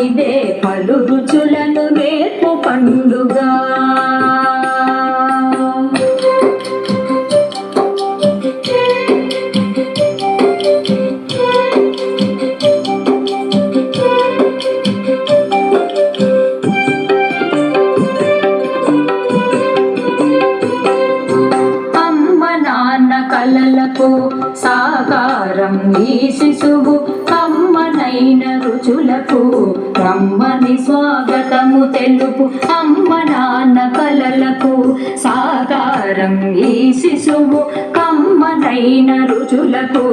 ఇదే పలు రుచులను నేర్పు పండుగ. కలలకు సాకారం ఈ శిశువు, కమ్మనైన రుచులకు రమ్మని స్వాగతము తెలుపు. అమ్మ నాన్న కలలకు సాకారం ఈ శిశువు, కమ్మనైన రుచులకు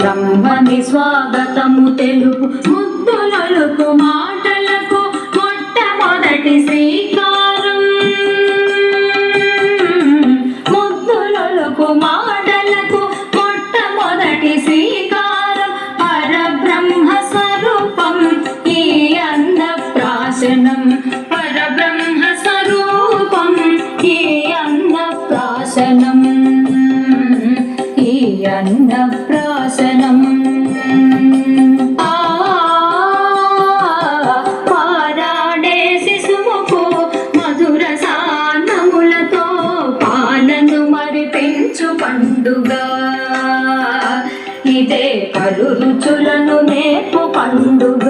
రమ్మని స్వాగతము తెలుపు. ముద్దులకు మాటలకు మొట్టమొదటి శ్రీకారం, ముద్దులకు మాటలకు మొట్టమొదటి శ్రీకారం. పరబ్రహ్మ స్వరూపం ఈ అన్నప్రాశనం, పరబ్రహ్మ స్వరూపం ఈ అన్నప్రాశనం, ఈ అన్నప్రాశనం. పారాడే శిశువుకు మధుర సానములతో పాలను మరిపించు పండుగ. ఇదే పలు రుచులను నేర్పు పండుగ.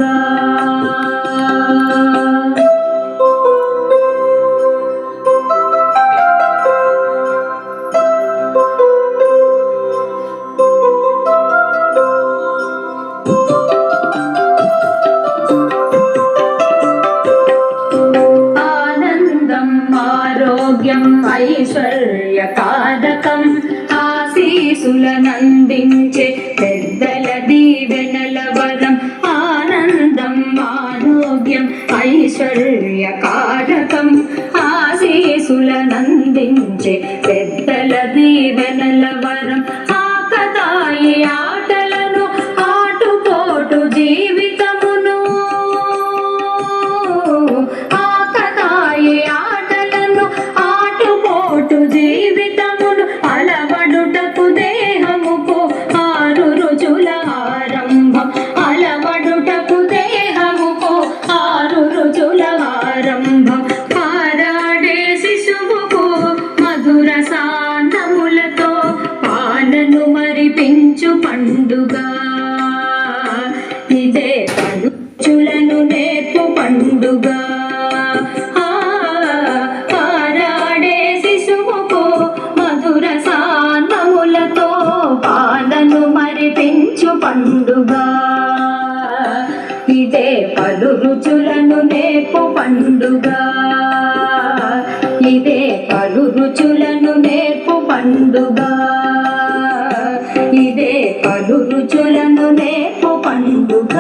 ఆనందం ఆరోగ్యం ఐశ్వర్యకారకం, ఆశీసులనందించే పెద్దల దీవెనల వరం. ఆనందం ఆరోగ్యం ఐశ్వర్యకారకం, ఆశీసులనందించే పెద్దల దీవెనల వరం. ఆకతాయి ఆటలను ఆటుపోటు జీవితమును, ఆకతాయి ఆటలను ఆటుపోటు జీవితమును అలవడుటకు దేహముకు ఆరు రుచుల ఆరంభం, అలవడుటకు దేహముకు ఆరు రుచుల ఆరంభం. పారాడే శిశువుకు మధుర సానములతో పాలను మరిపించు పండుగ. ఇదే పలు రుచులను నేర్పు పండుగ. పారాడే శిశువుకు మధుర సానములతో పాలను మరిపించు పండుగ. ఇదే పలు రుచులను నేర్పు పండుగ. ఇదే పలు రుచులను నేర్పు పండుగ. ఇదే పలు రుచులను నేర్పు పండుగ.